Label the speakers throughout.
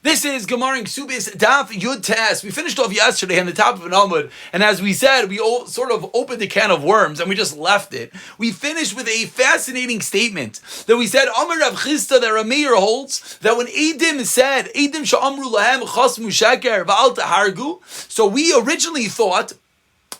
Speaker 1: This is Gemara Kesubos Daf Yud Tes. We finished off yesterday on the top of an Amud, and as we said, we sort of opened a can of worms and we just left it. We finished with a fascinating statement that we said Amar Rav Chisda that Rameir holds that when Eidim said Eidim she'amru lahem chasmu sheker v'al tahargu, so we originally thought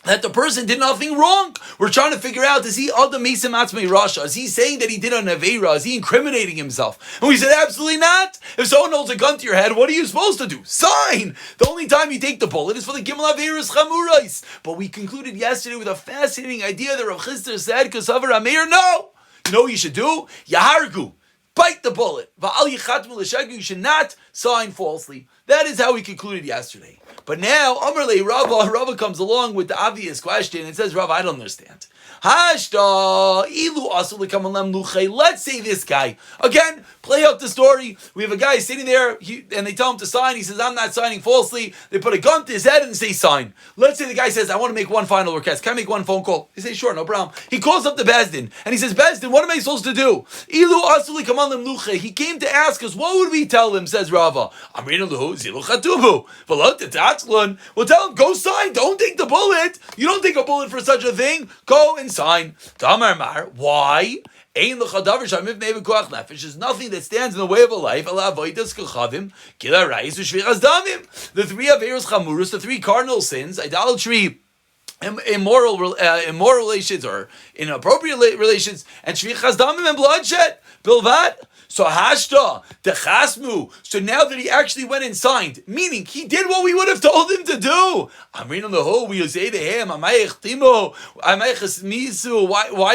Speaker 1: that the person did nothing wrong. We're trying to figure out, is he Adam Mesim Atzmei Rasha? Is he saying that he did an Aveira? Is he incriminating himself? And we said, absolutely not. If someone holds a gun to your head, what are you supposed to do? Sign! The only time you take the bullet is for the Gimel Aveiras Chamurais. But we concluded yesterday with a fascinating idea that Rav Chisda said, Kesavar Ameir, no! You know what you should do? Yahargu. Bite the bullet. You should not sign falsely. That is how we concluded yesterday. But now, Amarle Rava comes along with the obvious question and says, Rava, I don't understand. Hashta ilu asul lekamalem luchei. Let's say this guy. Again, play out the story. We have a guy sitting there, and they tell him to sign. He says, I'm not signing falsely. They put a gun to his head and say, sign. Let's say the guy says, I want to make one final request. Can I make one phone call? He says, sure, no problem. He calls up the Bezdin, and he says, Bezdin, what am I supposed to do? Ilu asul lekamalem luchei. He came to ask us, what would we tell him, says Rava. Amrina luhu zilu chatubu. We'll tell him, go sign. Don't take the bullet. You don't take a bullet for such a thing. Go and sign. Damar, why? There's nothing that stands in the way of a life. The three Aveiros Chamurus, the three cardinal sins, idolatry, immoral relations or inappropriate relations, and shvichas damim and bloodshed. Bilvat. So hashta dechasmu. So now that he actually went and signed, meaning he did what we would have told him to do. Amrin lehu, we say to him, why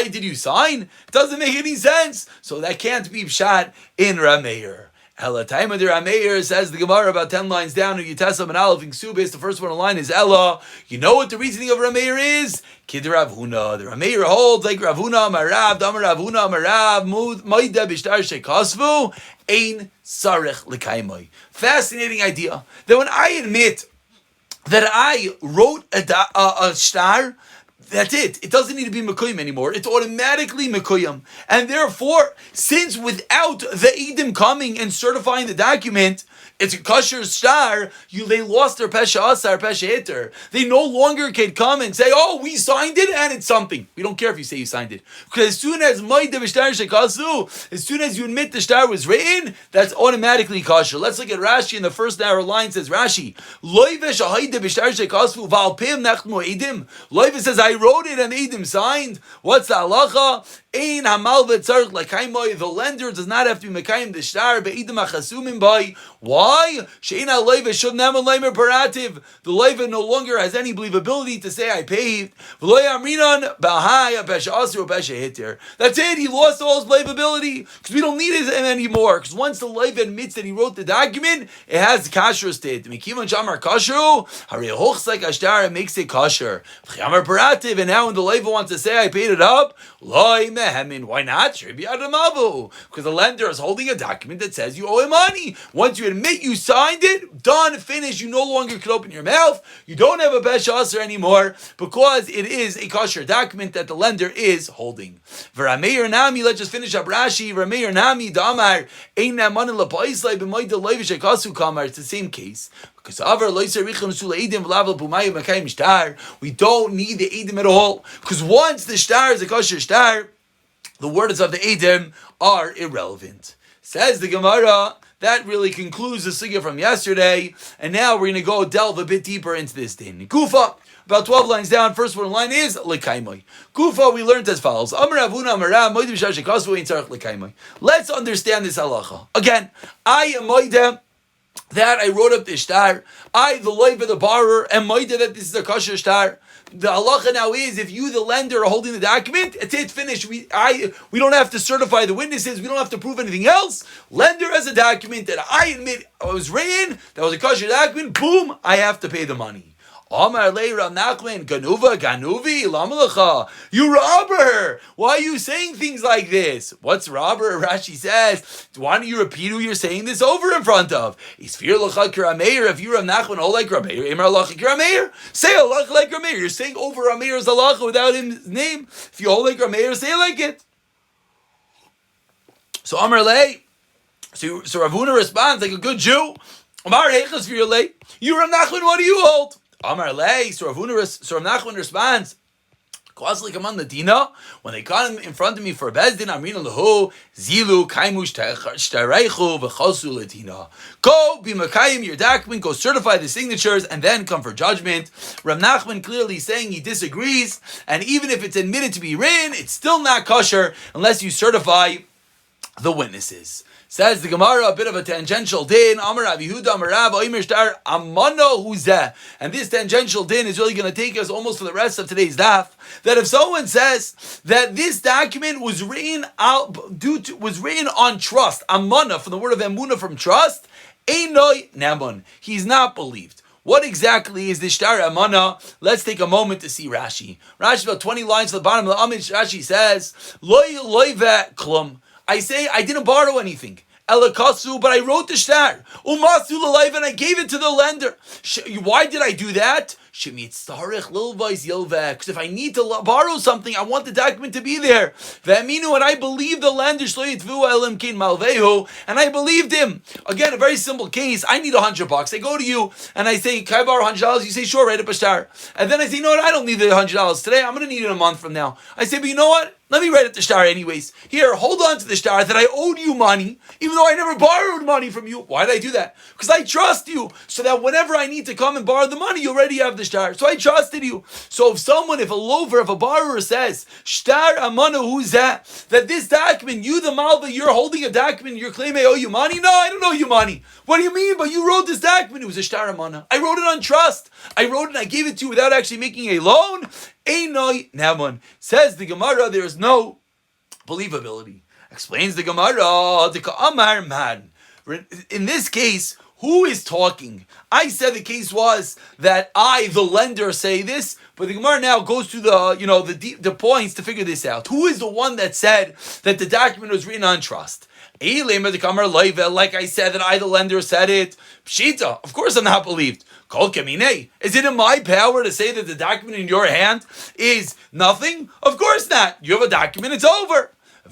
Speaker 1: did you sign? It doesn't make any sense. So that can't be pshat in Rameir. Ella Taima de Rameir, says the Gemara about 10 lines down in Yutesam and Aleph in Kesubos. The first one in line is Ella. You know what the reasoning of Rameir is? Kid Rav Huna. The Rameir holds like Rav Huna Marav, Damar Rav Huna Marav, Moida Bishtar Shekasvu, Ein Sarech Lekaimoi. Fascinating idea that when I admit that I wrote a star, that's it. It doesn't need to be Mekuyim anymore. It's automatically Mekuyim. And therefore, since without the Eidim coming and certifying the document, it's a kosher star, they lost their Pesha Asar, Pesha Hitter. They no longer can come and say, oh, we signed it and it's something. We don't care if you say you signed it. Because as soon as as soon as you admit the star was written, that's automatically kosher. Let's look at Rashi in the first narrow line. Says Rashi, Loivesh Loivesh says, I wrote it and Eidim signed. What's the halacha? Ein hamal v'tzarich l'kaimoi. The lender does not have to be mekayim the shtar be'idim achasumim by. Why? She'ein ha'leiva shouldn't have a leimer parativ. The leiva no longer has any believability to say I paid. V'lo yamrinan b'ahai ha'pesha asir ha'pesha hitir. That's it. He lost all his believability because we don't need it anymore. Because once the leiva admits that he wrote the document, it has kashrus to it. Mekivan shamar kashru harei hochsek ashtar. It makes it kosher. V'chamar parativ. And now when the leiva wants to say I paid it up, loy why not? Because the lender is holding a document that says you owe him money. Once you admit you signed it, done, finished, you no longer can open your mouth. You don't have a Pesha Asar anymore because it is a kosher document that the lender is holding. V'Rameir Nami, let's just finish up Rashi. V'Rameir Nami, Damar, Ein Namanin L'Paislai, B'Moy Deloiv Shekasu Kamar. It's the same case. We don't need the Eidim at all. Because once the star is a kosher star, the words of the Eidim are irrelevant. Says the Gemara, that really concludes the sugya from yesterday. And now we're going to go delve a bit deeper into this din. Kufa, about 12 lines down, first one line is Lekaimoi. Kufa, we learned as follows. Let's understand this halacha. Again, I am moidem that I wrote up the shtar. I, the leiva, the borrower, am moidem that this is a kosher shtar. The halacha now is, if you, the lender, are holding the document, it's finished. We don't have to certify the witnesses. We don't have to prove anything else. Lender has a document that I admit I was written. That was a kosher document. Boom, I have to pay the money. Amar lei Rav Nachman, Ganuva, Ganuvi, Lamalacha. You robber! Why are you saying things like this? What's robber? Rashi says, why don't you repeat who you're saying this over in front of? Is fear Lacha Kirameir? If you're Rav Nachman, oh like Rameir, Emar Lacha Kirameir? Say Allah like Rameir. You're saying over Rameir's halacha without his name. If you hold like Rameir, say like it. So Amar lei. So Rav Huna responds like a good Jew. Amar Heichas Virle, you Rav Nachman, what do you hold? Amar Lei, so Rav Nachman responds, Kwasli come on the Dina, when they come in front of me for a bezdin, Amrina Lahu, Zilu, Kaimush, Shtareichu, V'chosu Ladina. Go be Makayim your document, go certify the signatures, and then come for judgment. Rav Nachman clearly saying he disagrees, and even if it's admitted to be written, it's still not kosher unless you certify the witnesses. Says the Gemara, a bit of a tangential din. Amar Rav Yehuda, Amar Rav, Oimer Shtar, Amano Huzeh. And this tangential din is really going to take us almost for the rest of today's daf. That if someone says that this document was written on trust, Amana, from the word of Emuna, from trust, Einoi Namun, he's not believed. What exactly is the shtar amana? Let's take a moment to see Rashi. Rashi, about 20 lines to the bottom of the Amish, Rashi says, Loi ve klum. I say I didn't borrow anything. Elakasu, but I wrote the shtar. Umasu l'leiv, and I gave it to the lender. Why did I do that? Because if I need to borrow something, I want the document to be there. And I believe the lender, and I believed him. Again, a very simple case. I need $100. I go to you and I say, can I borrow $100? You say, sure, write up a shtar. And then I say, you know what? I don't need the $100 today. I'm going to need it a month from now. I say, but you know what? Let me write up the shtar anyways. Here, hold on to the shtar that I owed you money, even though I never borrowed money from you. Why did I do that? Because I trust you, so that whenever I need to come and borrow the money, you already have the shtar. So I trusted you. So if a borrower says, shtar amana huzeh, that this document, you the malva, you're holding a document, you're claiming I owe you money? No, I don't owe you money. What do you mean? But you wrote this document. It was a shtar amana. I wrote it on trust. I wrote it and I gave it to you without actually making a loan. Einoi Naman. Says the Gemara, there is no believability. Explains the Gemara, Amar Man. In this case, who is talking? I said the case was that I, the lender, say this, but the Gemara now goes through the points to figure this out. Who is the one that said that the document was written on trust? Like I said, that I, the lender, said it. Pshita, of course I'm not believed. Is it in my power to say that the document in your hand is nothing? Of course not. You have a document, it's over. The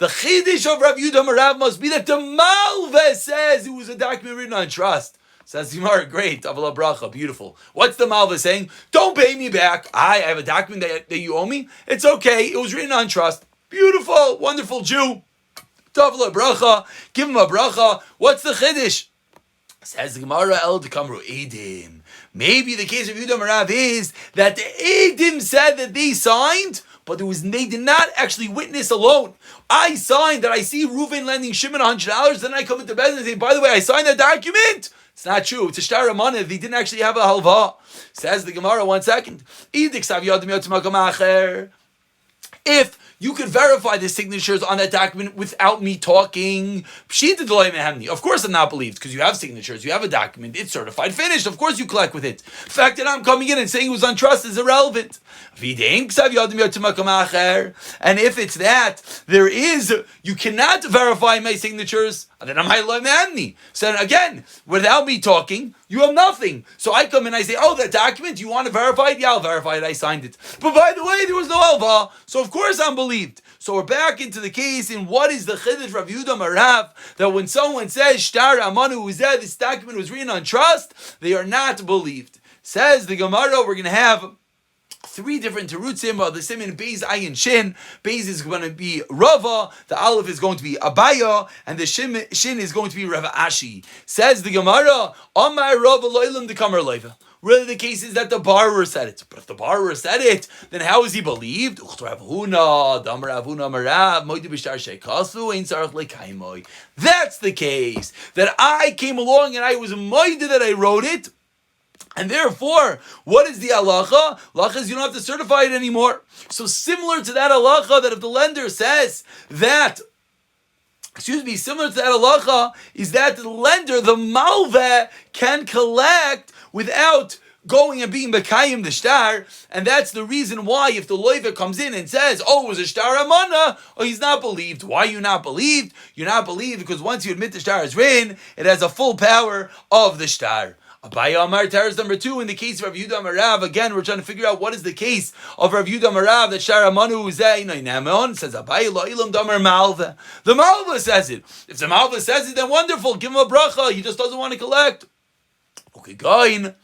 Speaker 1: chiddush of Rav Yehuda Marav must be that the Malveh says it was a document written on trust. Says Zimar, great, Avala Bracha, beautiful. What's the Malveh saying? Don't pay me back. I have a document that you owe me. It's okay. It was written on trust. Beautiful, wonderful Jew. Avala Bracha, give him a bracha. What's the chiddush? Says the Gemara, El Dekamru Edim. Maybe the case of Yehuda Marav is that the Edim said that they signed, but they did not actually witness alone. I signed that I see Reuven lending Shimon $100, then I come into bed and say, by the way, I signed that document. It's not true. It's a shtar amana. They didn't actually have a halva. Says the Gemara, 1 second. If you could verify the signatures on that document without me talking, of course I'm not believed, because you have signatures, you have a document, it's certified, finished, of course you collect with it. The fact that I'm coming in and saying it was on trust is irrelevant. And if it's that, you cannot verify my signatures, then I'm highlighting. So again, without me talking, you have nothing. So I come in, I say, oh, that document, you want to verify it? Yeah, I'll verify it, I signed it. But by the way, there was no alva, so of course I'm believed. So we're back into the case in what is the chiddush Rav Yehuda Marav, that when someone says, shtar amanu uzeh, this document was written on trust, they are not believed. Says the Gemara, we're going to have 3 different terutzim of the siman Beis Ayin Shin. Beis is going to be Rava, the Aleph is going to be Abaya, and the Shin is going to be Rava Ashi. Says the Gemara, Amar Rava lo'ilam dekamar loiva. Really, the case is that the borrower said it. But if the borrower said it, then how is he believed? That's the case. That I came along and I was moided that I wrote it. And therefore, what is the halacha? Halacha is you don't have to certify it anymore. So similar to that halacha, that if the lender says that, similar to that halacha, is that the lender, the malveh, can collect without going and being Mekayim the shtar, and that's the reason why if the loiva comes in and says, oh, it was a shtar amana, he's not believed. Why are you not believed? You're not believed because once you admit the shtar is written, it has a full power of the shtar. Abaya Amar Teres number 2, in the case of Rav Yehuda Amar Rav, again, we're trying to figure out what is the case of Rav Yehuda Amar Rav, that Shara Manu Uzay Nainamon says Abaya Lo Ilam Damar Malva. The Malva says it. If the Malva says it, then wonderful, give him a bracha. He just doesn't want to collect. Okay, going.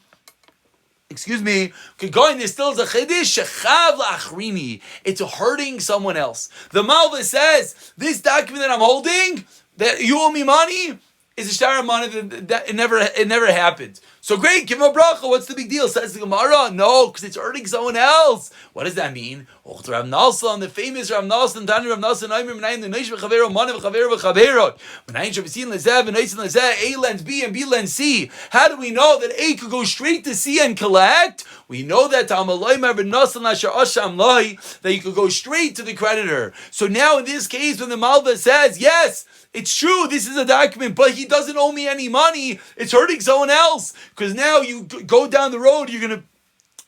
Speaker 1: Excuse me, going, there still is a chiddush, shechav la'achrini. It's hurting someone else. The Malva says, this document that I'm holding, that you owe me money, is a shtar of money that it never happened. So great, give him a bracha. What's the big deal? Says the Gemara, no, because it's hurting someone else. What does that mean? Rav Nalsan, the famous Rav Nalsan, Tani Rav Nalsan, Aimer Menayin, the Neish v'chavero, Mana v'chavero v'chaverot. Menayin shavisin lezeh, v'neisin lezeh, A lends B and B lends C. How do we know that A could go straight to C and collect? We know that that you could go straight to the creditor. So now in this case, when the Malva says, yes, it's true, this is a document, but he doesn't owe me any money, it's hurting someone else. Because now you go down the road, you're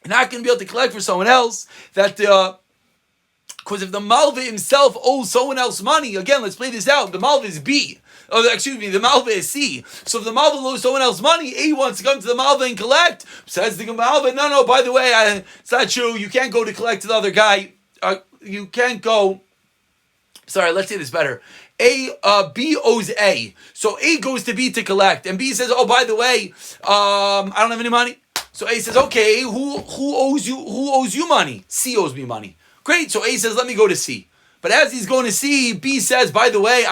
Speaker 1: not going to be able to collect for someone else. Because if the Malva himself owes someone else money, again, let's play this out. The Malva is B. Oh, excuse me, the Malva is C. So if the Malva owes someone else money, A wants to come to the Malva and collect. Says the Malva, no, by the way, it's not true. You can't go to collect to the other guy. You can't go. Sorry, let's say this better. B owes A. So A goes to B to collect. And B says, oh, by the way, I don't have any money. So A says, okay, who owes you money? C owes me money. Great. So A says, let me go to C. But as he's going to C, B says, by the way,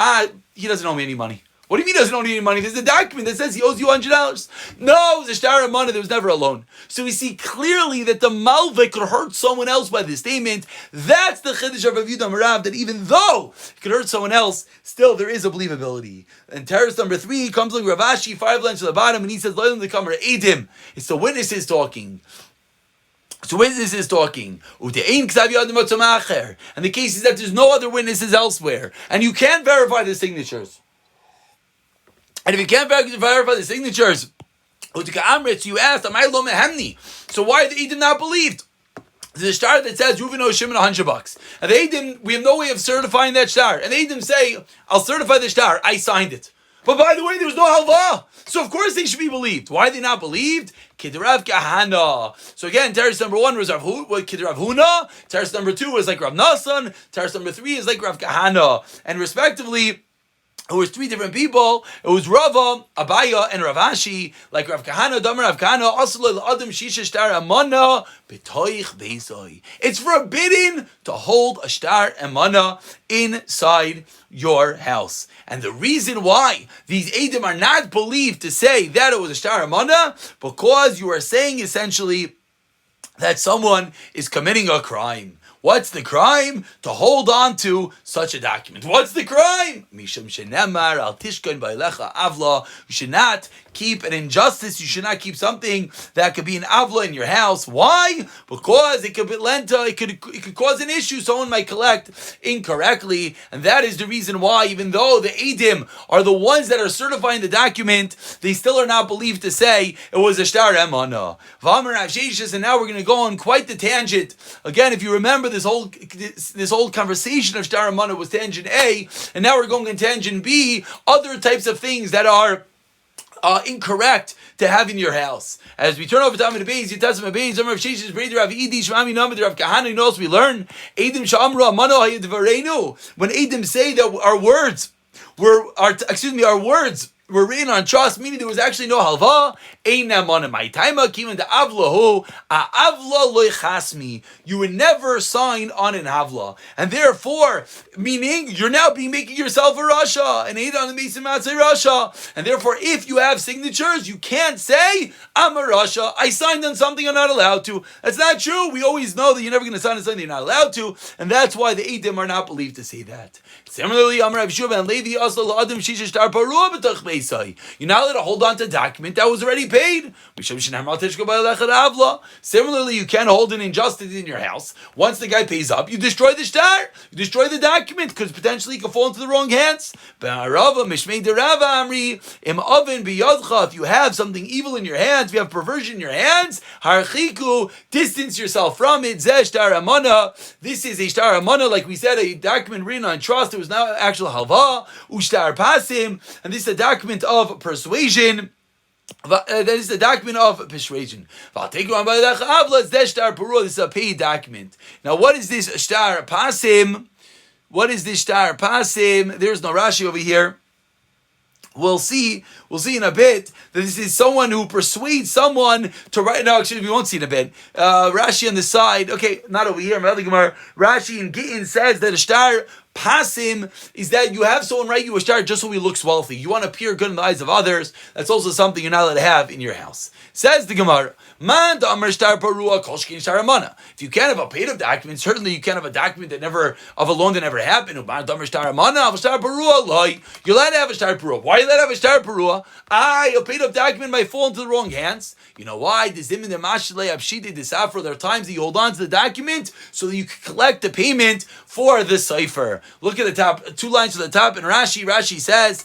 Speaker 1: he doesn't owe me any money. What do you mean he doesn't owe me any money? There's a document that says he owes you $100. No, it was a shtar of money. There was never a loan. So we see clearly that the Malva could hurt someone else by this statement. That's the chiddush of Rav Yehuda Amar Rav, that even though it could hurt someone else, still there is a believability. And terrace number 3 comes along Rav Ashi, 5 lines to the bottom, and he says, "Lo the kamer edim." It's the witnesses talking. So witness is talking. And the case is that there's no other witnesses elsewhere. And you can't verify the signatures. And if you can't verify the signatures, you asked, so why are the Edom not believed? There's a shtar that says Reuven owes Shimon $100. And the Edom, we have no way of certifying that shtar. And the Edom say, I'll certify the shtar. I signed it. But by the way, there was no halva. So of course they should be believed. Why are they not believed? Kidarav Kahana. So again, terrace number 1 was Kidarav Huna. Terrace number 2 was like Rav Nasan. Terrace number 3 is like Rav Kahana. And respectively, it was 3 different people. It was Rava, Abaya, and Rav Ashi. Like Rav Kahana, Damar Rav Kahana, Asalul Adam Shisha Shtar Amana B'toich Beisai. It's forbidden to hold a shtar amana inside your house. And the reason why these Edom are not believed to say that it was a shtar amana, because you are saying essentially that someone is committing a crime. What's the crime? To hold on to such a document. What's the crime? Mishum shenemar al tishkon ba'elecha avla. You should not keep an injustice. You should not keep something that could be an avla in your house. Why? Because it could be lenta. It could cause an issue. Someone might collect incorrectly, and that is the reason why, even though the Edom are the ones that are certifying the document, they still are not believed to say it was a shtar emana. And now we're going to go on quite the tangent. Again, if you remember, this whole conversation of shtar amana was tangent A, and now we're going to tangent B, other types of things that are incorrect to have in your house. As we turn over to Amid Beis, Yitasim Beis, Amar of Sheshes, Breder Rav Idi, Shmami Namid, Rav Kahana, you know we learn, Edim Shamra, Mano Hayadvarenu, when Edim say that our words were written on trust, meaning there was actually no halva. You would never sign on an havla, and therefore, meaning you're now making yourself a rasha, and rasha, and therefore, if you have signatures, you can't say I'm a rasha. I signed on something I'm not allowed to. That's not true. We always know that you're never going to sign on something you're not allowed to, and that's why the Edom are not believed to say that. Similarly, Amar Rav Shua and Levi also Adam Shisha Shtar Parua B'Tach Beisai. You're not allowed to hold on to a document that was already paid. Similarly, you can't hold an injustice in your house. Once the guy pays up, you destroy the shtar. You destroy the document because potentially it could fall into the wrong hands. If you have something evil in your hands, if you have perversion in your hands, distance yourself from it. This is a shtar amana, like we said, a document written on trust. It was not actual halva. Ushtar pasim, and this is a document of persuasion. That is the document of persuasion. This is a paid document. Now, what is this shtar pasim? What is this shtar pasim? There's no Rashi over here. We'll see in a bit that this is someone who persuades someone to write. No, actually, we won't see in a bit. Rashi on the side. Okay, not over here. Rashi in Gittin says that a shtar pasim is that you have someone write you a shtar just so he looks wealthy. You want to appear good in the eyes of others. That's also something you're not allowed to have in your house. Says the Gemara. Man Amar shtar parua kolshkin shtar amana. If you can't have a paid up document, certainly you can't have a document that never of a loan that never happened. Man Amar shtar amana of a shtar parua loy. You're allowed to have a shtar parua. Why are you allowed to have a shtar parua? A paid up document might fall into the wrong hands. You know why? There are times that you hold on to the document so that you can collect the payment for the cipher. Look at the top, 2 lines to the top in Rashi. Rashi says,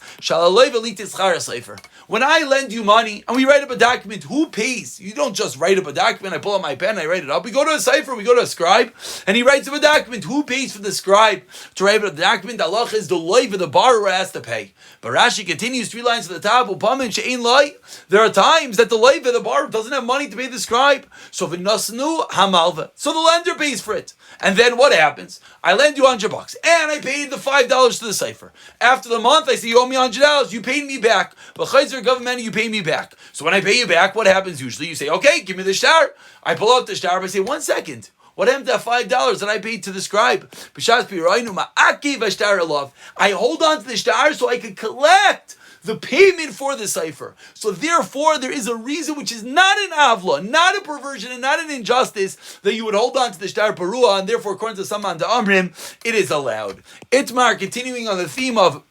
Speaker 1: when I lend you money and we write up a document, who pays? You don't just write up a document, I pull out my pen, I write it up. We go to a cipher, we go to a scribe, and he writes up a document. Who pays for the scribe to write up the document? The halach is the loiv, the borrower has to pay. But Rashi continues 3 lines to the top. There are times that the loiv, the borrower, doesn't have money to pay the scribe. So v'nasnu hamalva. So the lender pays for it. And then what happens? I lend you $100 and I paid the $5 to the cipher. After the month, I say you owe me $100. You paid me back. But chayzer government, you pay me back. So when I pay you back, what happens usually? You say, okay, give me the shtar. I pull out the shtar, but I say, 1 second. What happened to that $5 that I paid to the scribe? I hold on to the shtar so I can collect the payment for the cipher. So therefore, there is a reason which is not an avla, not a perversion, and not an injustice that you would hold on to the shtar parua, and therefore, according to Saman de Amrim, it is allowed. Itmar, continuing on the theme of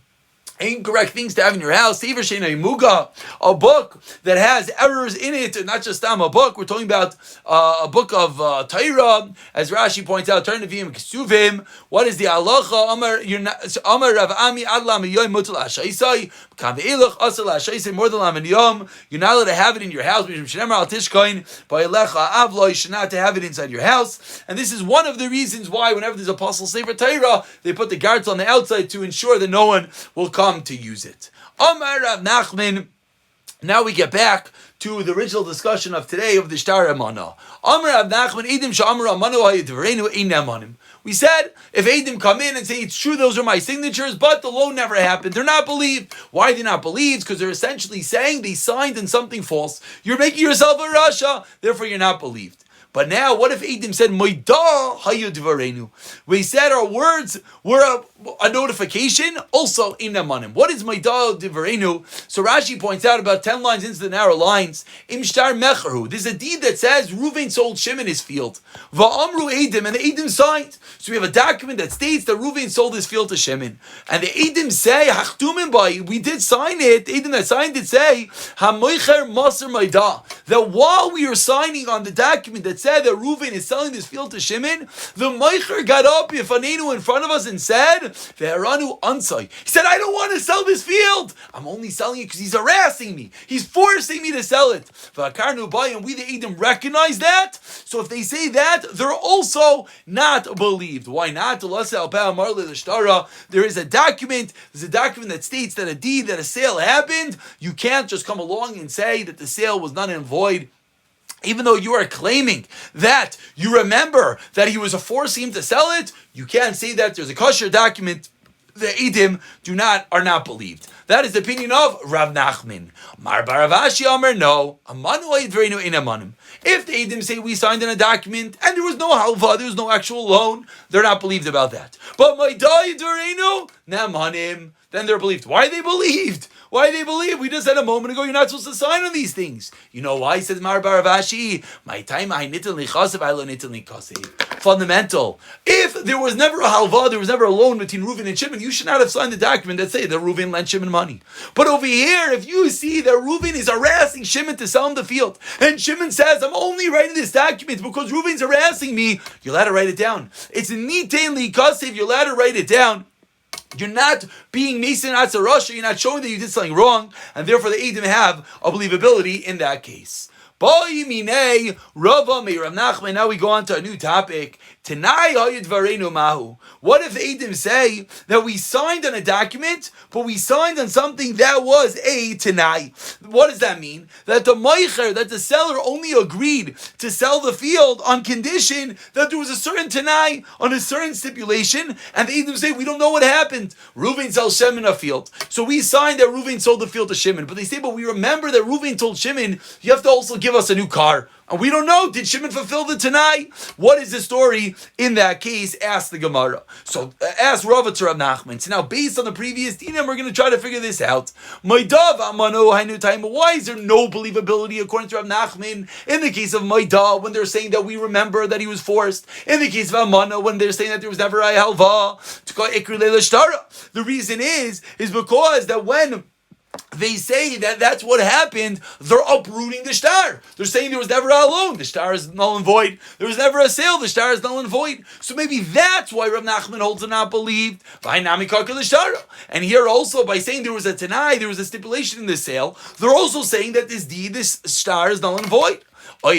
Speaker 1: incorrect things to have in your house, Sefer Shena Muga, a book that has errors in it, not just a book. We're talking about a book of Torah, as Rashi points out. Turn to Vim Kesuvim. What is the halacha? Amar Rav Ami Adlam Yoim Mutal Ashaisai Kam Ve'ilach Asal Ashaisai More than Laman Yom. You're not allowed to have it in your house. Shenemar Al Tishkoin Ba'Elecha Avlo. You should not to have it inside your house. And this is one of the reasons why, whenever there's a apostle Sefer Torah, they put the guards on the outside to ensure that no one will come to use it. Amar Rav Nachman. Now we get back to the original discussion of today of the shtar amana. Amar Rav Nachman Edim Sha'amar Amanu Hayidvarenu Einam Anim. We said if Edim come in and say it's true, those are my signatures, but the loan never happened, they're not believed. Why are they not believed? Because they're essentially saying they signed in something false. You're making yourself a rasha, therefore you're not believed. But now, what if Edim said, Moida hayudvarenu? We said our words were a notification, also in Namanim. What is Moida divarenu? So Rashi points out about 10 lines into the narrow lines, Im shtar mecharu. There's a deed that says Reuven sold Shimon his field. Va'amru Edim, and the Edim signed. So we have a document that states that Reuven sold his field to Shimon. And the Edim say, Hachtumin bai, we did sign it. The Edim that signed it say, Hamoicher Maser Moida. That while we are signing on the document that said that Reuven is selling this field to Shimon, the Meicher got up in front of us and said, Ve'eranu ansai. He said, I don't want to sell this field. I'm only selling it because he's harassing me. He's forcing me to sell it. And we the Edom recognize that. So if they say that, they're also not believed. Why not? There is a document. There's a document that states that a deed, that a sale happened. You can't just come along and say that the sale was not in void. Even though you are claiming that you remember that he was forcing him to sell it, you can't say that. There's a kosher document. The Edim are not believed. That is the opinion of Rav Nachman. Mar Baravashi Amar, no. If the Edim say we signed in a document and there was no halva, there was no actual loan, they're not believed about that. But Maidai Dverenu, Namanim, then they're believed. Why are they believed? Why do they believe? We just said a moment ago, you're not supposed to sign on these things. You know why? He says, Mar Baravashi, my time I nitin lichasev, I lo nitin likasev. Fundamental. If there was never a halva, there was never a loan between Reuven and Shimon, you should not have signed the document that say that Reuven lent Shimon money. But over here, if you see that Reuven is harassing Shimon to sell him the field, and Shimon says, I'm only writing this document because Reuven's harassing me, you're allowed to write it down. It's a nitin likasev, you're allowed to write it down. You're not being Mason Atzarasha, you're not showing that you did something wrong, and therefore the Edom have a believability in that case. Now we go on to a new topic. Tanai hayid varenu mahu. What if the Eidim say that we signed on a document, but we signed on something that was a Tanai? What does that mean? That the Meicher, that the seller only agreed to sell the field on condition that there was a certain Tanai, on a certain stipulation, and the Eidim say, we don't know what happened. Reuven sells Shimon a field. So we signed that Reuven sold the field to Shimon, but they say, but we remember that Reuven told Shimon, you have to also give us a new car. And we don't know, did Shimon fulfill the Tanai? What is the story in that case? Ask the Gemara. So ask Rava to Rav Nachman. So now based on the previous dinim, we're going to try to figure this out. Why is there no believability according to Rav Nachman in the case of Maidah when they're saying that we remember that he was forced? In the case of Amana when they're saying that there was never a halva? The reason is because that when they say that that's what happened, they're uprooting the shtar. They're saying there was never a loan, the shtar is null and void. There was never a sale, the shtar is null and void. So maybe that's why Rav Nachman holds to not believed. And here also, by saying there was a tanai, there was a stipulation in the sale, they're also saying that this deed, this shtar is null and void. Or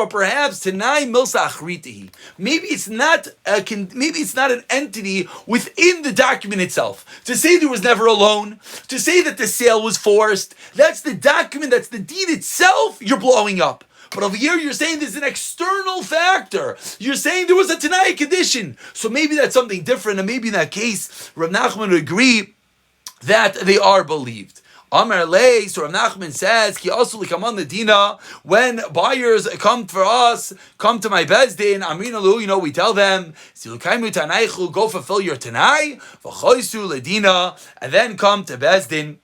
Speaker 1: perhaps Tanai Milsa Achritihi. Maybe it's not an entity within the document itself. To say there was never a loan, to say that the sale was forced, that's the document, that's the deed itself you're blowing up. But over here you're saying there's an external factor. You're saying there was a Tanai condition. So maybe that's something different, and maybe in that case, Rav Nachman would agree that they are believed. Amar Lei, so Rav Nachman says, Ki also likaman ledina, when buyers come for us, come to my bezdin, Amrina Lu, we tell them, Silukaimu tanaichu, go fulfill your tanai, v'choisu ledina, and then come to bezdin.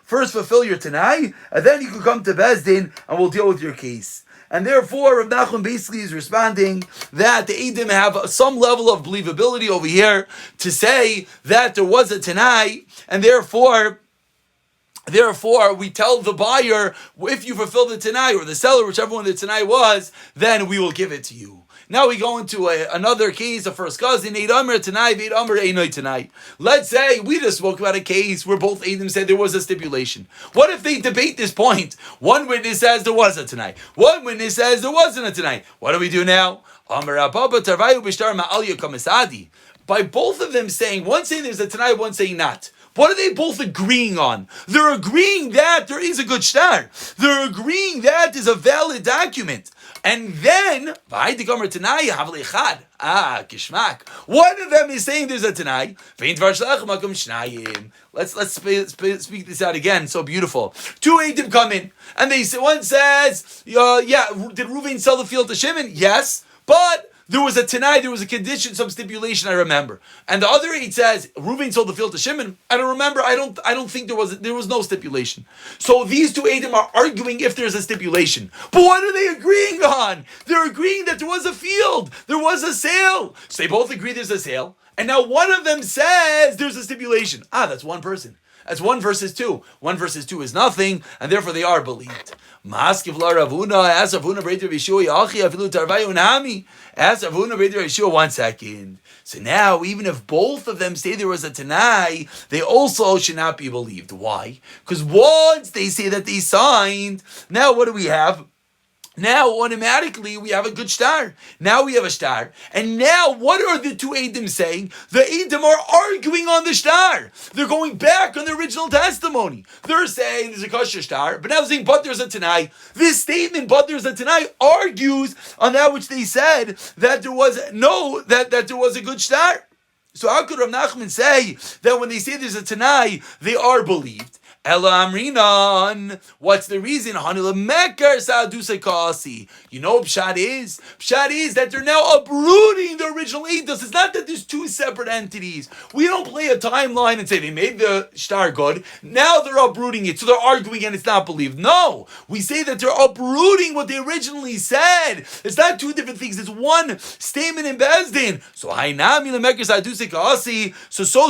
Speaker 1: First fulfill your tanai, and then you can come to bezdin, and we'll deal with your case. And therefore, Rav Nachman basically is responding that the Eidim have some level of believability over here to say that there was a Tanai, and therefore we tell the buyer, if you fulfill the Tanai, or the seller, whichever one the Tanai was, then we will give it to you. Now we go into another case, a first cousin, Eid Amr Tanai, Eid Amr Einoi Tanai. Let's say we just spoke about a case where both Eidim said there was a stipulation. What if they debate this point? One witness says there was a Tanai. One witness says there wasn't a Tanai. What do we do now? Amr Abba Tarvayu Bishtar Ma'alya Kamisadi. By both of them saying, one saying there's a Tanai, one saying not. What are they both agreeing on? They're agreeing that there is a good shtar. They're agreeing that is a valid document. And then, one of them is saying there's a Tanai. Let's speak this out again. So beautiful. Two Eidim come in, and they say, one says, did Reuven sell the field to Shimon? Yes, but there was a Tanai, there was a condition, some stipulation, I remember. And the other Eid says, Reuven sold the field to Shimon. I don't remember, I don't think there was no stipulation. So these two Eidim are arguing if there's a stipulation. But what are they agreeing on? They're agreeing that there was a field, there was a sale. So they both agree there's a sale. And now one of them says there's a stipulation. That's one person. That's 1 versus 2. 1 versus 2 is nothing, and therefore they are believed. Maskiv la Ravuna, as Ravuna Breder Yeshua Yachi Avilu Tarvayu Nami. As Ravuna Breder Yeshua, 1 second. So now, even if both of them say there was a Tanai, they also should not be believed. Why? Because once they say that they signed, now what do we have? Now, automatically, we have a good shtar. Now we have a shtar. And now, what are the two Eidim saying? The Eidim are arguing on the shtar. They're going back on the original testimony. They're saying there's a kosher shtar, but now they're saying, but there's a Tanai. This statement, but there's a Tanai, argues on that which they said, that there was that there was a good shtar. So how could Rav Nachman say that when they say there's a Tanai, they are believed? Ella Amrinan. What's the reason? You know what Pshat is? Pshat is that they're now uprooting the original Eidos. It's not that there's two separate entities. We don't play a timeline and say they made the shtar good. Now they're uprooting it. So they're arguing and it's not believed. No. We say that they're uprooting what they originally said. It's not two different things. It's one statement in Bezdin. So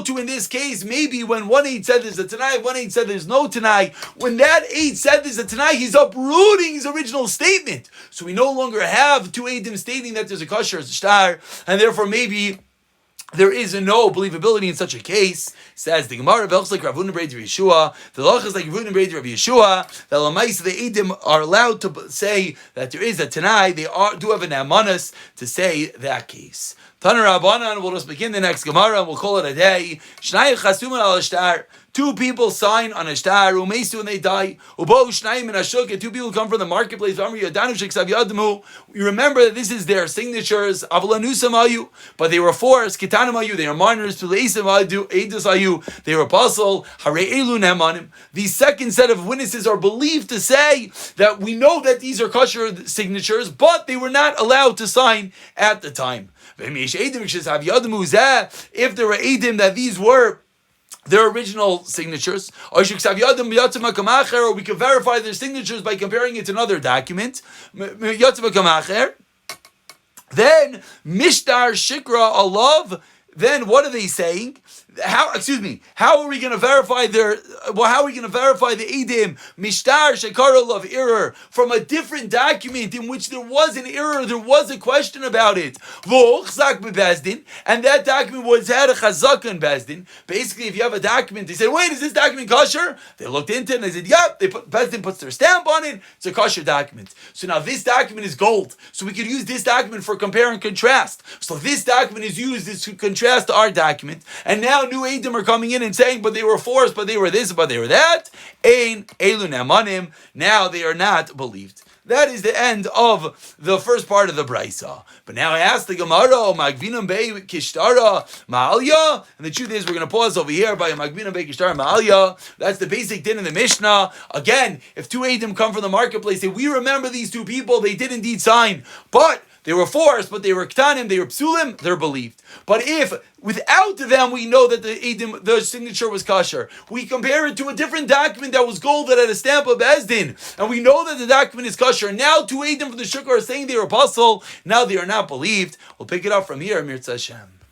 Speaker 1: too in this case, maybe when one Eid said there's a Tanai, one Eid said there's no Tanai. When that Eid said there's a Tanai, he's uprooting his original statement. So we no longer have two Eidim stating that there's a kosher shtar, and therefore maybe there is no believability in such a case. Says the Gemara, "Velchs like Rav Huna Brei Rav Yeshua." The Lach is like Rav Huna Brei Rav Yeshua. The Lamaisa, the Eidim are allowed to say that there is a Tanai. They do have an Amanas to say that case. Taner Rabbanan. We'll just begin the next Gemara and we'll call it a day. Shnai Chasuman al Shtar. Two people sign on a shtar, umesu, and they die. Ubo shnayim and ashuk, and two people come from the marketplace. You remember that this is their signatures. Avalanusa, but they were forced. Kitanamayu, they are minors. Tuleisamayu, Eidusayu, they were puzzle. Hare elu nemanim. The second set of witnesses are believed to say that we know that these are kosher signatures, but they were not allowed to sign at the time. If there were edim that these were their original signatures, or we can verify their signatures by comparing it to another document. Then Mishtar Shikra Alav. Then what are they saying? How are we going to verify the edim mishtar shekara of error from a different document in which there was an error, there was a question about it, and that document had a chazaka in bezdin. Basically, if you have a document, they said, "Wait, is this document kosher?" They looked into it and they said, "Yep." Bezdin puts their stamp on it. It's a kosher document. So now this document is gold. So we could use this document for compare and contrast. So this document is used to contrast to our document, and now new Eidim are coming in and saying, but they were forced, but they were this, but they were that. Ein elu nemanim. Now they are not believed. That is the end of the first part of the Brisa. But now I ask the Gemara, Magvinam Bey Kishtara Ma'alya. And the truth is, we're going to pause over here by Magvinam Bey Kishtara Ma'alya. That's the basic din in the Mishnah. Again, if two Eidim come from the marketplace, say, we remember these two people, they did indeed sign, but they were forced, but they were ktanim, they were psulim, they're believed. But if without them we know that the signature was kosher, we compare it to a different document that was gold that had a stamp of Bezdin, and we know that the document is kosher. Now two Eidim from the Shukar are saying they were apostle, now they are not believed. We'll pick it up from here, Mirza Hashem.